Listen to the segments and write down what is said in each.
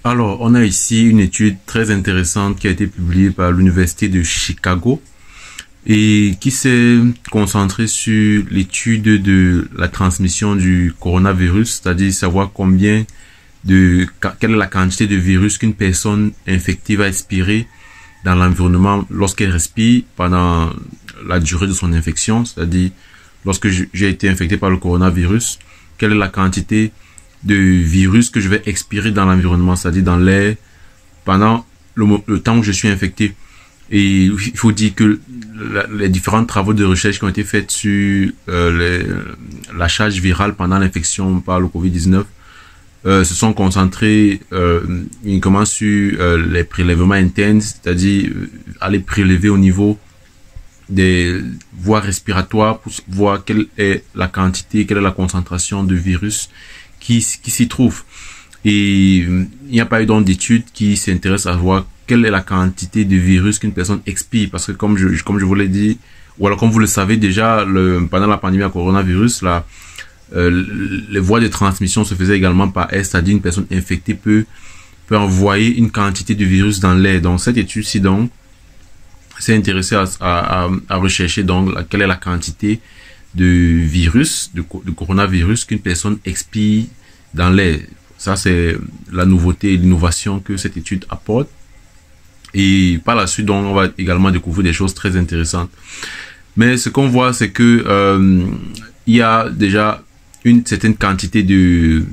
Alors, on a ici une étude très intéressante qui a été publiée par l'Université de Chicago et qui s'est concentrée sur l'étude de la transmission du coronavirus, c'est-à-dire savoir quelle est la quantité de virus qu'une personne infectée va expirer dans l'environnement lorsqu'elle respire pendant la durée de son infection, c'est-à-dire lorsque j'ai été infecté par le coronavirus, quelle est la quantité de virus que je vais expirer dans l'environnement, c'est-à-dire dans l'air, pendant le temps où je suis infecté. Et il faut dire que les différents travaux de recherche qui ont été faits sur la charge virale pendant l'infection par le Covid-19 se sont concentrés uniquement sur les prélèvements internes, c'est-à-dire aller prélever au niveau des voies respiratoires pour voir quelle est la quantité, quelle est la concentration de virus qui s'y trouve. Et il n'y a pas eu donc d'études qui s'intéressent à voir quelle est la quantité de virus qu'une personne expire, parce que comme je vous l'ai dit, ou alors comme vous le savez déjà, pendant la pandémie à coronavirus, les voies de transmission se faisaient également par air, c'est-à-dire une personne infectée peut envoyer une quantité de virus dans l'air. Donc cette étude-ci donc s'est intéressée à rechercher donc quelle est la quantité de virus, de coronavirus qu'une personne expire dans l'air. Ça, c'est la nouveauté et l'innovation que cette étude apporte. Et par la suite, donc, on va également découvrir des choses très intéressantes. Mais ce qu'on voit, c'est que il y a déjà une certaine quantité de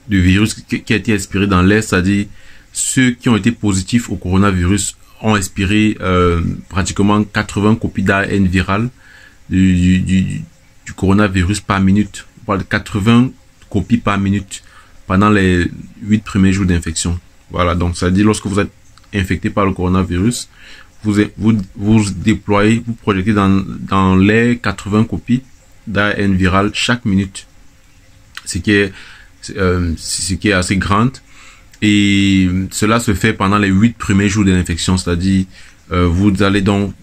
virus qui a été expiré dans l'air, c'est-à-dire ceux qui ont été positifs au coronavirus ont expiré pratiquement 80 copies d'ARN viral du coronavirus par minute. On parle de 80 copies par minute pendant les 8 premiers jours d'infection. Voilà, donc ça dit lorsque vous êtes infecté par le coronavirus, vous déployez, vous projetez dans l'air 80 copies d'ARN viral chaque minute, ce qui est assez grand. Et cela se fait pendant les 8 premiers jours de l'infection, c'est-à-dire vous allez donc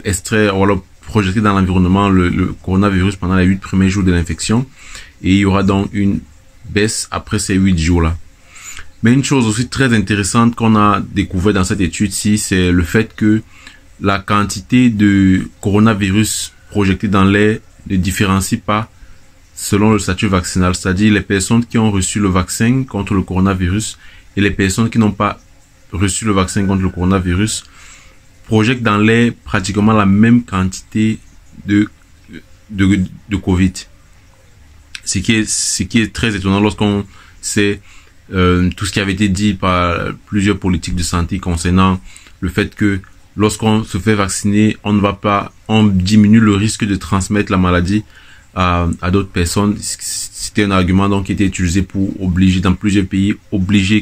extraire ou alors projeter dans l'environnement le coronavirus pendant les 8 premiers jours de l'infection, et il y aura donc une baisse après ces 8 jours-là. Mais une chose aussi très intéressante qu'on a découvert dans cette étude-ci, c'est le fait que la quantité de coronavirus projeté dans l'air ne différencie pas selon le statut vaccinal, c'est-à-dire les personnes qui ont reçu le vaccin contre le coronavirus et les personnes qui n'ont pas reçu le vaccin contre le coronavirus projettent dans l'air pratiquement la même quantité de Covid. Ce qui est très étonnant lorsqu'on sait tout ce qui avait été dit par plusieurs politiques de santé concernant le fait que lorsqu'on se fait vacciner, on diminue le risque de transmettre la maladie à d'autres personnes. C'était un argument donc qui était utilisé pour obliger, dans plusieurs pays,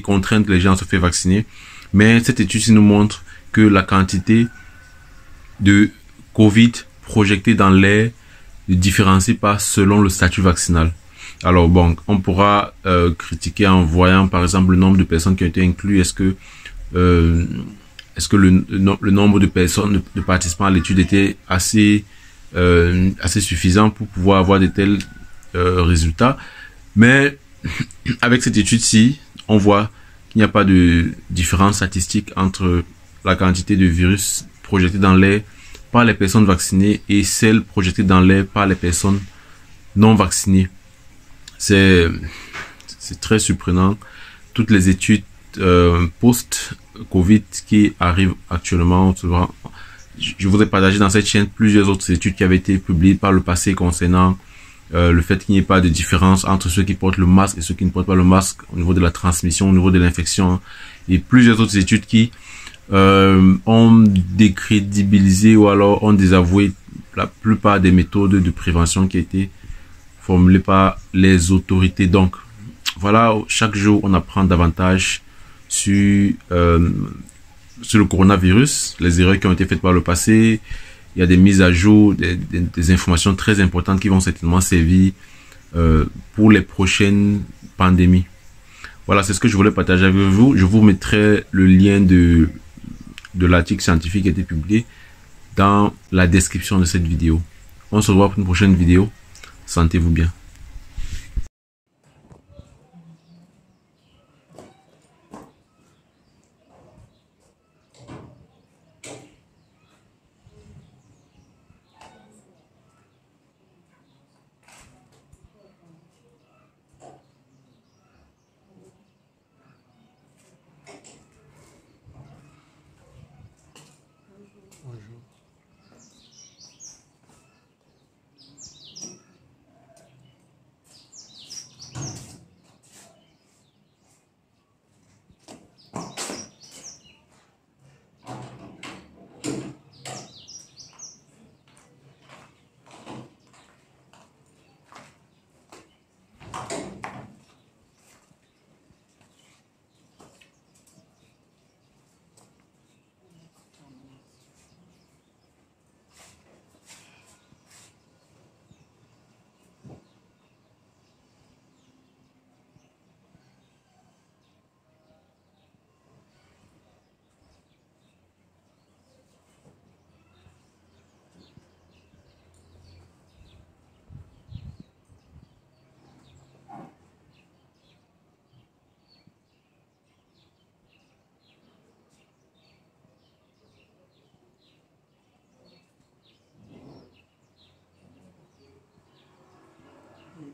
contraindre les gens à se faire vacciner. Mais cette étude nous montre que la quantité de Covid projetée dans l'air ne différencie pas selon le statut vaccinal. Alors bon, on pourra critiquer en voyant par exemple le nombre de personnes qui ont été incluses. Est-ce que le nombre de personnes, de participants à l'étude était assez suffisant pour pouvoir avoir de tels résultats? Mais avec cette étude-ci, on voit qu'il n'y a pas de différence statistique entre la quantité de virus projeté dans l'air par les personnes vaccinées et celle projetée dans l'air par les personnes non vaccinées. C'est très surprenant. Toutes les études post-Covid qui arrivent actuellement, je vous ai partagé dans cette chaîne plusieurs autres études qui avaient été publiées par le passé concernant le fait qu'il n'y ait pas de différence entre ceux qui portent le masque et ceux qui ne portent pas le masque au niveau de la transmission, au niveau de l'infection, et plusieurs autres études qui ont décrédibilisé ou alors ont désavoué la plupart des méthodes de prévention qui étaient formulées par les autorités. Donc voilà, chaque jour on apprend davantage sur le coronavirus, les erreurs qui ont été faites par le passé. Il y a des mises à jour, des informations très importantes qui vont certainement servir pour les prochaines pandémies. Voilà, c'est ce que je voulais partager avec vous. Je vous mettrai le lien de l'article scientifique qui a été publié dans la description de cette vidéo. On se revoit pour une prochaine vidéo. Sentez-vous bien.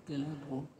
de l'agro.